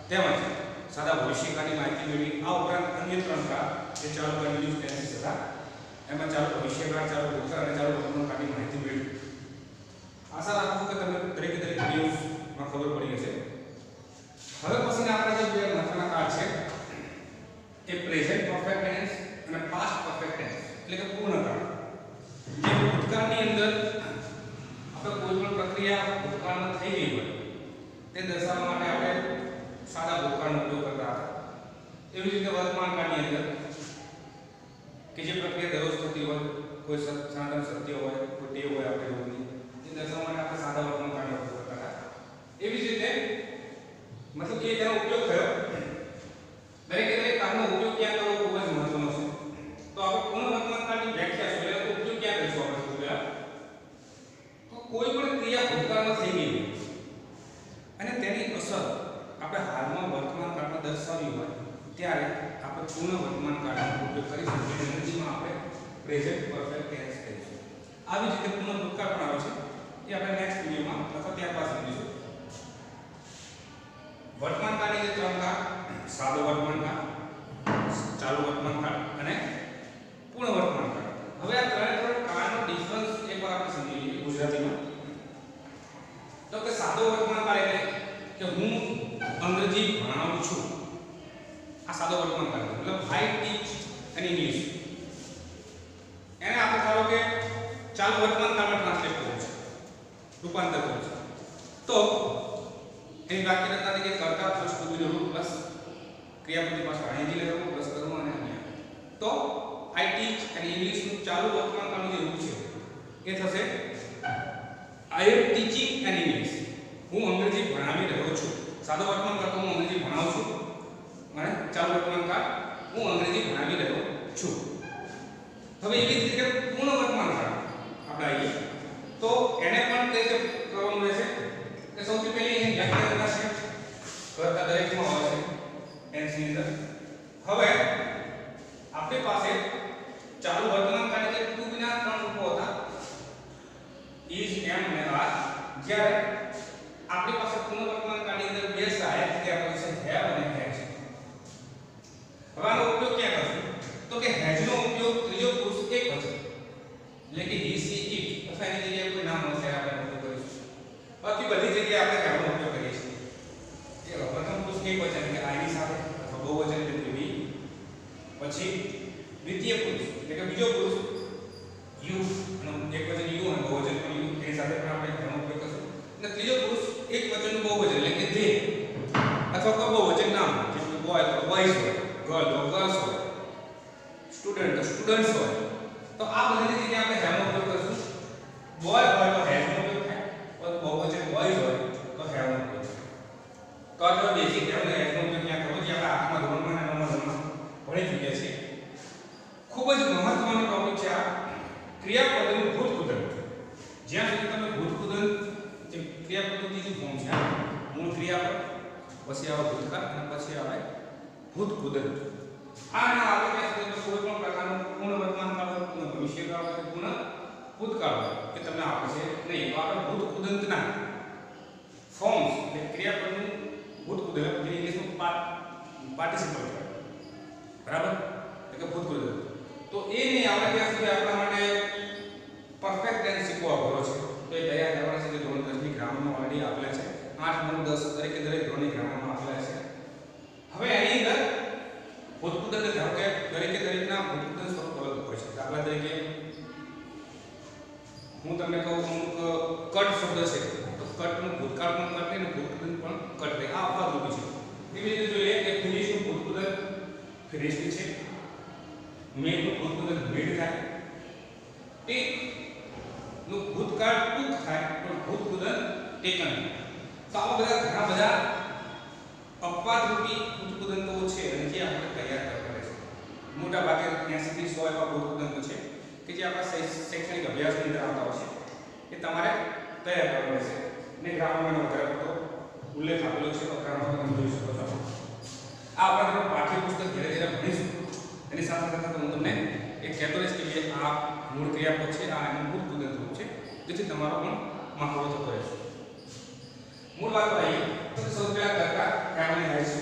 તેમજ સાદા ભવિષ્યકાળની માહિતી મેળવી આ ઉપરાંત અન્ય 3 કાળ જે ચાલુ કન્ટિન્યુઅસ ટેન્સીસ હતા એમાં ચાલુ ભવિષ્યકાળ, ચાલુ ભૂતકાળ અને ચાલુ વર્તમાનકાળની માહિતી મેળવી. આશા રાખું છું કે તમને દરેક વિડિયોઝમાં ખબર પડી હશે. હવે પછીના આપણા જે બે મહત્વના કાળ છે એ પ્રેઝન્ટ પરફેક્ટ ટેન્સ અને પાસ્ટ પરફેક્ટ ટેન્સ એટલે કે પૂર્ણકાળ. જે ભૂતકાળની અંદર આપણે કોઈ પણ પ્રક્રિયા ભૂતકાળમાં થઈ ગઈ હોય તે દર્શાવવા માટે આપણે સાદા ભૂતકાળનો ઉપયોગ કરતા હતા. એવી રીતે વર્તમાનકાળની અંદર કે જે પ્રક્રિયા દરરોજ થતી હોય, કોઈ સનાતન સત્ય હોય, કોઈ ટેવ હોય આપણે રોજની, તે દર્શાવવા માટે આપણે સાદા વર્તમાનકાળનો ઉપયોગ કરતા હતા. એવી જ રીતે મતલબ કે તેનો ઉપયોગ થયો દરેક કાળનો ઉપયોગ ક્યાં કરવો ખૂબ જ મહત્વનો છે. તો આપણે પૂર્ણ વર્તમાનકાળની વ્યાખ્યા શું એટલે ઉપયોગ ક્યાં કરીશું આપણે પહેલા? તો કોઈ પણ ક્રિયા ભૂતકાળમાં થઈ ગઈ અને તેની અસર આપણે હાલમાં વર્તમાનકાળમાં દર્શાવી હોય ત્યારે આપણે પૂર્ણ વર્તમાનકાળનો ઉપયોગ કરીશું. અંગ્રેજીમાં આપણે પ્રેઝન્ટ પરફેક્ટ ટેન્સ કહીશું. આવી જ રીતે પૂર્ણ ભૂતકાળ પણ આવે છે, એ આપણે નેક્સ્ટ વિડિયોમાં અથવા ત્યારબાદ સમજીશું. વર્તમાનકાળની જે 3 કાળ, સાદો વર્તમાનકાળ, ચાલુ વર્તમાનકાળ અને પૂર્ણ વર્તમાનકાળ. હવે આ ત્રણે કાળનો ડિફરન્સ એકવાર આપણે સમજી લઈએ ગુજરાતીમાં. તો કે સાદો વર્તમાનકાળ એટલે કે હું અંગ્રેજી ભણાવું છું. આ સાદો વર્તમાનકાળ મતલબ આઈ ટીચ એન ઇંગ્લિશ. એને આપણે ધારો કે ચાલુ વર્તમાનકાળમાં ટ્રાન્સલેટ કરવું છે, રૂપાંતર કરવું છે. તો એની વાક્ય રચના તરીકે કર્તા પ્લસ ટુ બી રૂટ પ્લસ ક્રિયાપદ પાછળ આઈએનજી લગાવવું પ્લસ કરવું અને અન્ય. તો આઈ ટીચ એન ઇંગ્લિશ નું ચાલુ વર્તમાનકાળનું જે રૂપ છે એ થશે આઈ એમ ટીચિંગ એન ઇંગ્લિશ. હું અંગ્રેજી ભણાવી રહ્યો છું. સાદો વર્તમાનકાળ તો હું અંગ્રેજી ભણાવું છું અને ચાલુ વર્તમાનકાળ હું અંગ્રેજી ભણાવી રહ્યો છું. હવે એવી જ રીતે પૂર્ણ વર્તમાનકાળ આપણે આવીએ તો એને પણ તે રીતે કરવાનું રહેશે કે સૌથી પહેલી એની વ્યાખ્યા કરશે કરતા દરેકમાં હોય છે ટેન્સ ની અંદર. હવે આપણી પાસે ચાલુ વર્તમાનકાળ એટલે ટુ વિના 3 રૂપો હતા, ઇઝ, એમ અને આર. જ્યારે આપણી પાસે પૂર્ણ વર્તમાનકાળની અંદર બે સહાયક ક્રિયાપદ છે, હેવ અને હેઝ. હવે આનો ઉપયોગ ક્યાં કરશું? તો કે હેઝ નો ઉપયોગ ત્રીજો પુરુષ એકવચન એટલે કે હી, સી, ઇટ અથવા એની જગ્યાએ કોઈ નામ હશે આપણે ઉપયોગ કરીશું. બાકી બધી જગ્યાએ આપણે હેવનો ઉપયોગ કરીએ છીએ. એ પ્રથમ પુરુષ એકવચન એટલે આઈ ની સાથે અથવા બહુવચન એટલે વી. પછી દ્વિતીય પુરુષ એટલે કે બીજો પુરુષ યુ અને એકવચન યુ અને બહુવચન પણ યુ, એની સાથે પણ આપણે હેવનો ઉપયોગ કરીશું. અને ત્રીજો પુરુષ એકવચનનું બહુવચન એટલે કે ધે અથવા કોઈ બહુવચન નામ જેમ કે બોય તો બોયઝ હોય, ગર્લ તો ગર્લ્સ હોય, સ્ટુડન્ટ તો સ્ટુડન્ટ્સ હોય. તો આ બધી જગ્યાએ આપણે હેવનો ઉપયોગ કરીશું. બોય હોય તો હેઝ નો ઉપયોગ થાય, અને બહુવચન બોયઝ હોય તો હેવનો ઉપયોગ. તો આ જો બેઝિક હેવ અને હેઝનો ઉપયોગ ક્યાં કરવો જે આપણે 8મા ધોરણમાં અને 9મા ધોરણમાં ભણી ચૂક્યા છીએ. ખૂબ જ મહત્વનો ટોપિક છે આ ક્રિયાપદનું ભૂતકૃદંત. જ્યાં સુધી તમે ભૂતકૃદંત જે ક્રિયાપદનું ફોર્મ છે મૂળ ક્રિયાપદ, પછી આવે ભૂતકાળ અને પછી આવે ભૂતકૃદંત. આના આગળ ત્યાં સુધી કોઈ પણ પ્રકારનું પૂર્ણ વર્તમાનકાળ હોય, પૂર્ણ ભવિષ્યકાળ હોય, પૂર્ણ ભૂતકાળ હોય કે તમને આપે છે નહીં. તો આપણે ભૂતકૃદંતના ફોર્મ્સ એટલે ક્રિયાપદનું ભૂતકૃદંત જે ઇંગ્લિશમાં પાર્ટિસિપલ કહેવાય, બરાબર, એટલે કે ભૂતકૃદંત. તો એ નહીં આવડે ત્યાં સુધી આપણા માટે પરફેક્ટ ટેન્સ શીખવા અઘરો છે. તો એ તૈયાર કરવાના છે જે ધોરણ 10 ની ગ્રામરમાં ઓલરેડી આપેલા છે. 8, 9, 10 દરેક ધોરણની ગ્રામરમાં આપેલા છે. હવે એની અંદર ભૂતકૃદંત ધારો કે દરેકના ભૂતકૃદંત સ્વરૂપ અલગ હોય છે. દાખલા તરીકે હું તમને કહું અમુક કટ શબ્દ છે તો કટનું ભૂતકાળ પણ કટ અને ભૂતકૃદંત પણ કટ રહે. આ અપવાદરૂપી છે. એવી રીતે જોઈએ કે ફિનિશનું ભૂતકૃદંત ફિનિશ્ડ છે, મેડનું ભૂતકૃદંત મેડ થાય, ટેક નું ભૂતકાળ ટુક થાય પણ ભૂતકૃદંત ટેકન. તો આવા ઘણા બધા અપવાદરૂપી ભૂતકૃદંતો છે અને જે આપણે તૈયાર કરવા રહેશે. મોટા ભાગે 80 થી 100 એવા ભૂતકૃદંતો છે કે જે આપણા શૈક્ષણિક અભ્યાસની અંદર આવતા હોય છે. એ તમારે તૈયાર કરવા રહેશે. ને ગ્રામરનો વધારે પડતો ઉલ્લેખ આપેલો છે તો ગ્રામર તમે જોઈ શકો છો. આ આપણે પાઠ્યપુસ્તક ધીરે ધીરે ભણીશું. એની સાથે સાથે હું તમને એક કહેતો રહીશ કે આ મૂળ ક્રિયાપદ છે, આ એનું ભૂતકૃદંત રૂપ છે, જેથી તમારો પણ મહાવરો થતો રહેશે. મૂળ વાત આવી તો સૌથી પહેલા કરતા કામને હાઈસ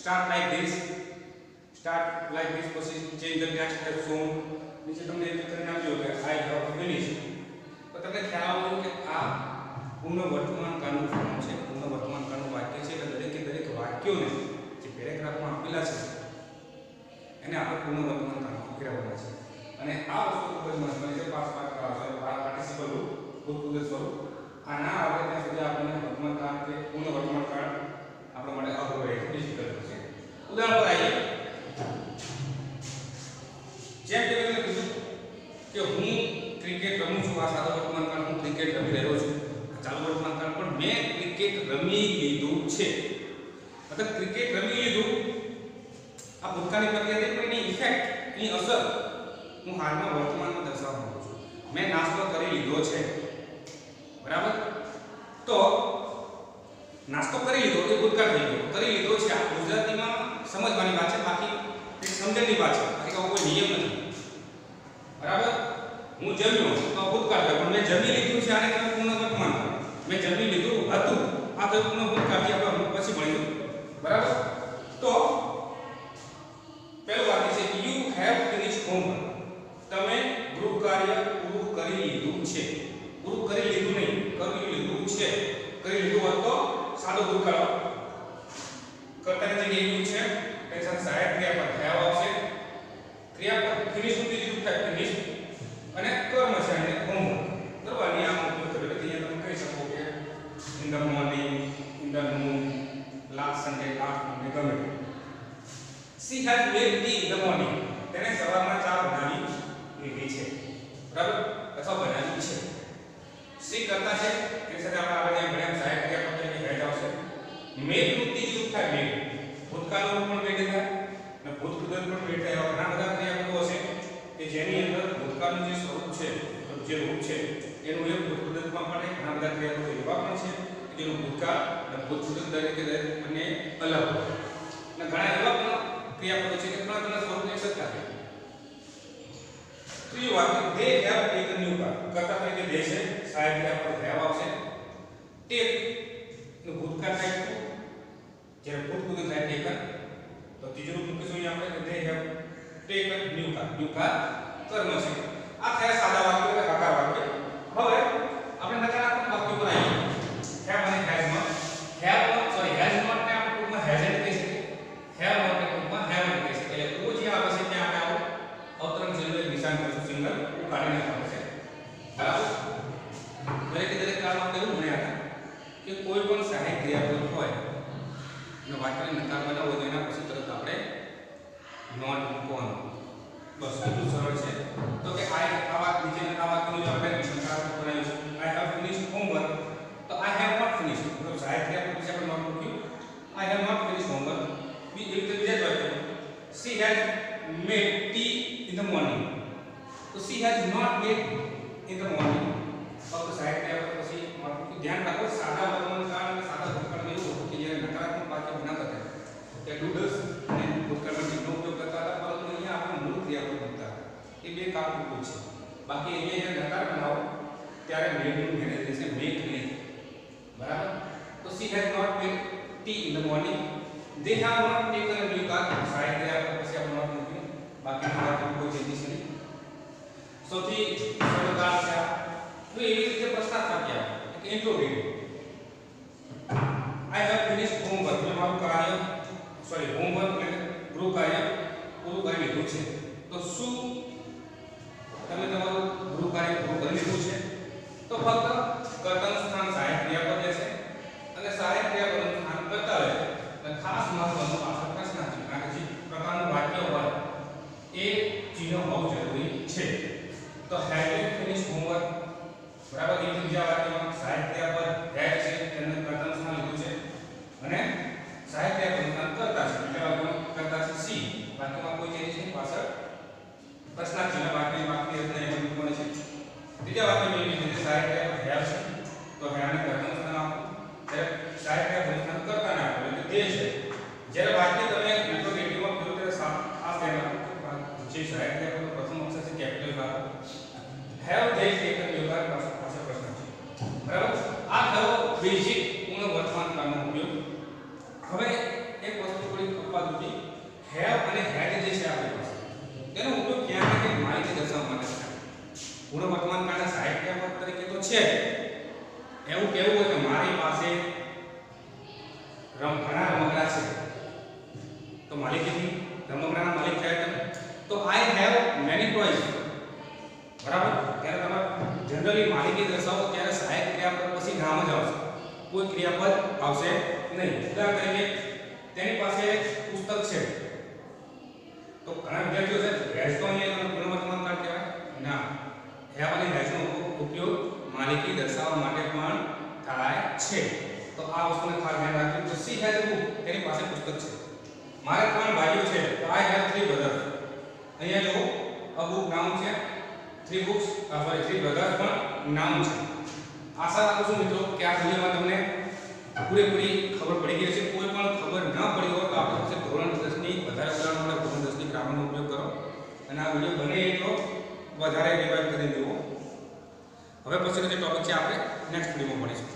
સ્ટાર્ટ લાઈક ધીસ પછી ચેન્જ ધ નેક્સ્ટ સ્ટેપ સોન નીચે તમને એક કરીને આપ્યું કે આઈ હેવ ફિનિશ, તો તમને ખ્યાલ આવ્યો કે આ પૂર્ણ વર્તમાન કાળનું ફોર્મ છે, પૂર્ણ વર્તમાન કાળનું વાક્ય છે, એટલે દરેકે દરેક વાક્યોને જે પેરેગ્રાફમાં આપેલા છે એને આપણે પૂર્ણ વર્તમાન કાળમાં ફેરવવાના છે. અને આ વસ્તુ ખૂબ જ મહત્વની છે. પાર્ટિસિપલ રૂપ, ભૂતપૂર્વ સ્વરૂપ આ ના આવે ત્યાં સુધી આપણને વર્તમાન કાળ કે પૂર્ણ વર્તમાન કાળ આપણા માટે અઘરો રહે છે, ડિફિકલ્ટ છે. ઉદાહરણ પર આવીએ. જેમ કે મેં કીધું કે હું ક્રિકેટ રમું છું, આ સાદો વર્તમાન કાળ હું ક્રિકેટ રમી રહ્યો છું, ચાલુ વર્તમાન કાળ પણ મેં ક્રિકેટ રમી લીધું છે. મતલબ ક્રિકેટ રમી લીધું આ ભૂતકાળની પ્રક્રિયા છે, પણ એની ઇફેક્ટ, એની અસર હું હાલમાં વર્તમાનમાં દર્શાવવા માંગુ છું. મેં નાસ્તો કરી લીધો છે, બરાબર? તો નાસ્તો કરી લીધો એ ભૂતકાળ થઈ ગયો, કરી લીધો છે આ ગુજરાતીમાં સમજવાની વાત છે, બાકી એક સમજણની વાત છે, બાકી કોઈ નિયમ નથી, બરાબર? હું જમ્યો તો ભૂતકાળ થયો, પણ મેં જમી લીધું છે આને તમે પૂર્ણ વર્તમાન કરો. મેં જમી લીધું હતું આ તો પૂર્ણ ભૂતકાળ થી આપણે પછી ભણીશું, બરાબર? તો પહેલું વાક્ય છે યુ હેવ ફિનિશ્ડ હોમવર્ક, તમે ગૃહ કાર્ય પૂરું કરી લીધું છે. પૂરું કરી લીધું નહીં, કરી લીધું છે. કરી લીધું હોત તો સાદો ભૂતકાળ કર્તાની જગ્યાએ યુ છે, ટેન્શન સહાયક ક્રિયાપદ હેવ આવશે, ક્રિયાપદ ફિનિશ નું બીજું થાય ફિનિશ, અને કર્મ છે અને હોમવર્ક. બરાબર? આની આમ ઉપયોગ કર્યો એટલે અહીંયા તમે કહી શકો કે in the morning, in the noon, last Sunday, last Monday, ગમે. She has made tea in the morning. તેને સવારમાં ચા બનાવી લીધી છે, બરાબર? અથવા બનાવી છે. સી કરતા છે એની સાથે આપણે આગળ જેમ ભણ્યા સહાયક ક્રિયાપદ તરીકે હેડ આવશે. મેડ નું ત્રીજું રૂપ થાય મેડ, ભૂતકાળનું પણ મેડ થાય અને ભૂતપૂર્વ પણ મેડ થાય. એવા ઘણા બધા ક્રિયાપદો હશે કે જેની અંદર ભૂતકાળનું જે સ્વરૂપ છે, જે રૂપ છે એનું એક ભૂતપૂર્વમાં પણ ઘણા બધા ક્રિયાપદો એવા પણ છે કે જેનું ભૂતકાળ અને ભૂતપૂર્વ દરેકે દરેક બંને અલગ હોય. અને ઘણા એવા પણ ક્રિયાપદો છે કે ત્રણ ત્રણ સ્વરૂપ એક સરખા છે. ત્રીજું વાક્ય they have taken new car, કરતા તરીકે they છે, સહાયક ક્રિયાપદ have આવશે. take નું ભૂતકાળ થાય તો જ્યારે ભૂતપૂર્વ થાય taken, તો ત્રીજું રૂપ મૂકીશું અહીં આપણે કે they have taken new car. new car કર્મ છે. આ થયા સાદા વાક્યો કે આકાર વાક્ય. હવે આપણે નકારાત્મક વાક્યો પર આવીએ. have અને has માં has not ને આપણે ટૂંકમાં hasn't કહી શકીએ, have not ને ટૂંકમાં haven't કહી શકીએ. એટલે ઓ જે આવે છે ત્યાં આપણે આવું અવતરણ ચિહ્ન નિશાન કરીશું, સિંગલ કાઢી નાખવાનું છે, બરાબર? દરેક દરેક કાળમાં આપણે એવું ભણ્યા હતા કે કોઈ પણ સહાયક ક્રિયાપદ હોય અને વાક્યને નકાર બનાવવો તો એના પછી તરત આપણે નોટ મૂકવાનું. બસ એટલું સરળ છે. તો કે આ વાત નીચેના આ વાક્યનું જો આપણે નકારાત્મક બનાવીશું, આઈ હેવ ફિનિશ્ડ હોમવર્ક, તો આઈ હેવ નોટ ફિનિશ્ડ, તો સહાયક ક્રિયાપદ પછી આપણે નોટ મૂક્યું, I have not finished homework. બીજા જ વાક્ય she has made tea in the morning, તો she has not made in the morning. ફક્ત સહાયક ક્રિયાપદ પછી ધ્યાન રાખો સાદા વર્તમાન કાળ અને સાદા ભૂતકાળમાં એવું હતું કે જ્યારે નકારાત્મક વાક્ય બનાવતા હતા કે ડુ ડઝ અને ભૂતકાળમાં જીવનો ઉપયોગ કરતા હતા, પરંતુ અહીંયા આપણે મૂળ ક્રિયાપદ મૂકતા હતા. એ બે કાળ પૂરતું છે. બાકી અહીંયા જ્યારે નકાર બનાવો ત્યારે મેડનું મેનેજ રહેશે, મેક નહીં, બરાબર? તો she has not made tea in the morning, they have not taken a new car, સહાયક ક્રિયાપદ પછી આપણે નોટ મૂક્યું, બાકીના વાક્યમાં કોઈ ચેન્જીસ નહીં. સૌથી સરળ કાળ છે આ. તો એવી રીતે પ્રશ્નાર્થ વાક્ય કે interrogative. I have finished homework, મેં મારું કાર્ય હોમવર્ક એટલે ગૃહ કાર્ય પૂરું કરી લીધું છે. તો શું તમે તમારું ગૃહ કાર્ય પૂરું કરી લીધું છે? તો ફક્ત કર્તાનું સ્થાન સહાયક ક્રિયાપદ છે અને સહાયક ક્રિયાપદનું સ્થાન કર્તા રહે. અને ખાસ મહત્વનું પાછળ પ્રશ્નાર્થ છે, કારણ કે જે પ્રકારનું વાક્ય હોય એ ચિહ્ન હોવું જરૂરી છે. તો હેવ યુ ફિનિશ્ડ હોમવર્ક, બરાબર? એ બીજા વાક્યમાં સહાયક ક્રિયાપદ હેવ છે, તેને કર્તાનું સ્થાન લીધું છે અને સહાયક ક્રિયાપદનું સ્થાન કર્તા છે. બીજા વાક્યમાં કર્તા છે સી, વાક્યમાં કોઈ ચેન્જ નહીં, પાછળ પ્રશ્નાર્થ ચિહ્ન વાક્યની બાકી રચના એમાં મૂકવાની છે. ત્રીજા વાક્યમાં એવી રીતે સહાયક ક્રિયાપદ હેવ છે, તો હેવને કર્તાનું સ્થાન આપો, જ્યારે સહાયક ક્રિયાપદનું સ્થાન કર્તાને આપો એટલે તે છે. જ્યારે વાક્ય તમે ઇન્ટ્રોગેટિવમાં કહો ત્યારે ખાસ ધ્યાન રાખો જે સહાયક ક્રિયાપદનો પ્રથમ અક્ષર છે કેપિટલ રાખો. Have they taken your car પાછળ પ્રશ્ન છે, બરાબર? આ થયો બેઝિક પૂર્ણ વર્તમાન કાળનો ઉપયોગ. હવે એક વસ્તુ થોડી રૂપી હેવ અને હેડ જે છે આપણી પાસે તેનો ઉપયોગ ક્યાં ને ક્યાં માહિતી દર્શાવવા માટે થાય. પૂર્ણ વર્તમાન કાળના સહાયક ક્રિયાપદ તરીકે તો છે. એવું કહેવું હોય કે મારી પાસે ઘણા રમકડા છે તો માલિકીની રમકડાના માલિક થયા તમે. તો આઈ હેવ મેની ટોયઝ, બરાબર. ત્યારે તમે જનરલી માલિકી દર્શાવો ત્યારે સહાયક ક્રિયાપદ પછી નામ જ આવશે, કોઈ ક્રિયાપદ આવશે નહીં. ઉદાહરણ તરીકે તેની પાસે પુસ્તક છે તો ઘણા વિદ્યાર્થીઓ છે હેઝ તો અહીંયા પૂર્ણ વર્તમાન કાળ કહેવાય ના. હેવ અને હેઝનો ઉપયોગ માલિકી દર્શાવવા માટે પણ થાય છે. તો આ વસ્તુને ખાસ ધ્યાન રાખજો. તો સી હેઝ અ બુક, તેની પાસે પુસ્તક છે. મારે 3 ભાઈઓ છે તો આઈ હેવ 3 બ્રધર્સ. અહીંયા જો અ બુક નાઉન છે, 3 બુક્સ સોરી 3 બ્રધર્સ પણ નાઉન છે. આશા રાખું છું મિત્રો કે આ વિડિયોમાં તમને પૂરેપૂરી ખબર પડી ગઈ છે. કોઈ પણ ખબર ન પડી હોય તો આપણી પાસે ધોરણ 10 ની વધારે ઉદાહરણો માટે ધોરણ 10 ની ગ્રામરનો ઉપયોગ કરો અને આ વિડિયો બને એટલો વધારે રિવાઇઝ કરીને જુઓ. હવે પછીનો જે ટોપિક છે આપણે નેક્સ્ટ વિડિયોમાં ભણીશું.